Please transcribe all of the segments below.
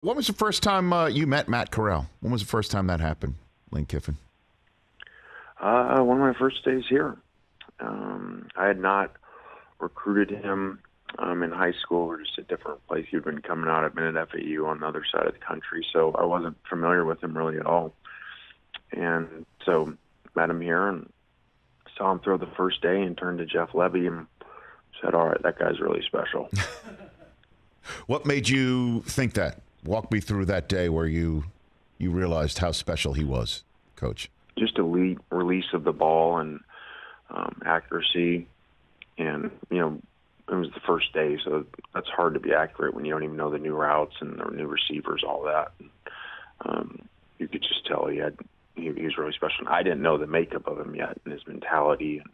When was the first time you met Matt Corral? When was the first time that happened, Lane Kiffin? One of my first days here. I had not recruited him in high school. Or just a different place. He'd been coming out. I'd been at FAU on the other side of the country, so I wasn't familiar with him really at all. And so met him here and saw him throw the first day and turned to Jeff Levy and said, all right, that guy's really special. What made you think that? Walk me through that day where you realized how special he was, Coach. Just a lead release of the ball and accuracy. And, you know, it was the first day, so that's hard to be accurate when you don't even know the new routes and the new receivers, all that. You could just tell he was really special. And I didn't know the makeup of him yet and his mentality and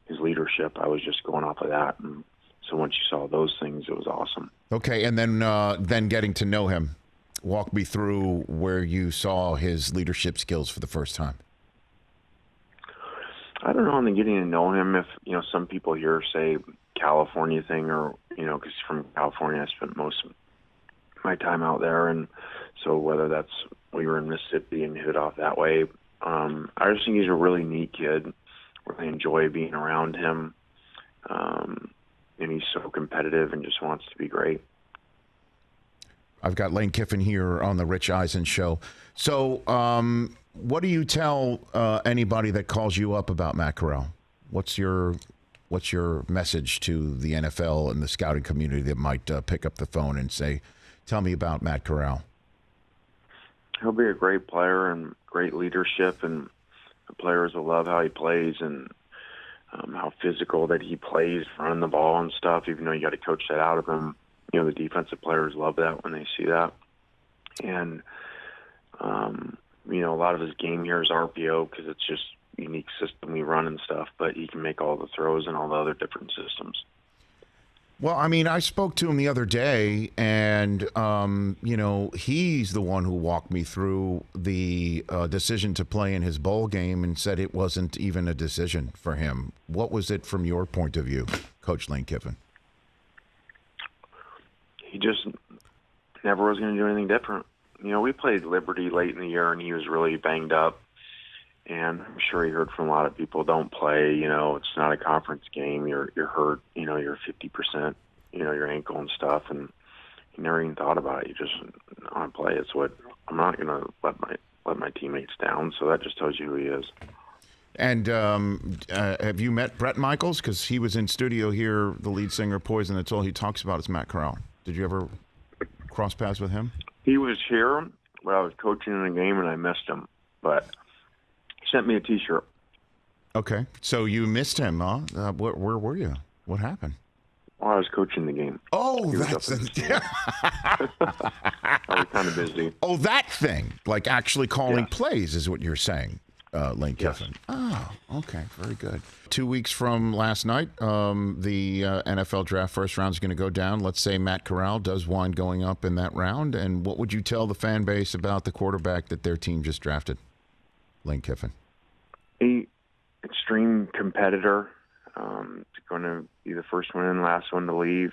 his leadership. I was just going off of that. And so once you saw those things, it was awesome. Okay, and then getting to know him. Walk me through where you saw his leadership skills for the first time. I don't know, in the getting to know him, if, you know, some people here say California thing or, you know, because from California, I spent most of my time out there. And so whether that's we were in Mississippi and hit it off that way, I just think he's a really neat kid. Really enjoy being around him. And he's so competitive and just wants to be great. I've got Lane Kiffin here on the Rich Eisen Show. So what do you tell anybody that calls you up about Matt Corral? What's your message to the NFL and the scouting community that might pick up the phone and say, tell me about Matt Corral? He'll be a great player and great leadership, and the players will love how he plays and how physical that he plays, running the ball and stuff, even though you got to coach that out of him. You know, the defensive players love that when they see that. And, you know, a lot of his game here is RPO because it's just a unique system we run and stuff, but he can make all the throws and all the other different systems. Well, I mean, I spoke to him the other day, and, you know, he's the one who walked me through the decision to play in his bowl game and said it wasn't even a decision for him. What was it from your point of view, Coach Lane Kiffin? He just never was going to do anything different. You know, we played Liberty late in the year, and he was really banged up. And I'm sure he heard from a lot of people, don't play, you know, it's not a conference game, you're hurt, you know, you're 50%, you know, your ankle and stuff. And he never even thought about it. You just want to play. It's what I'm not going to let my teammates down. So that just tells you who he is. And have you met Brett Michaels? Because he was in studio here, the lead singer of Poison. That's all he talks about is Matt Corral. Did you ever cross paths with him? He was here when I was coaching in a game, and I missed him. But he sent me a T-shirt. Okay. So you missed him, huh? Where were you? What happened? Well, I was coaching the game. Oh, that's I was kind of busy. Oh, that thing. Like actually calling plays is what you're saying, Lane Kiffin. Oh, okay. Very good. 2 weeks from last night, the NFL draft first round is going to go down. Let's say Matt Corral does wind going up in that round. And what would you tell the fan base about the quarterback that their team just drafted, Lane Kiffin? Extreme competitor. Going to be the first one in, last one to leave.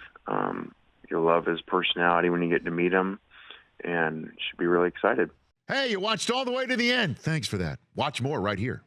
You'll love his personality when you get to meet him, and should be really excited. Hey, you watched all the way to the end. Thanks for that. Watch more right here.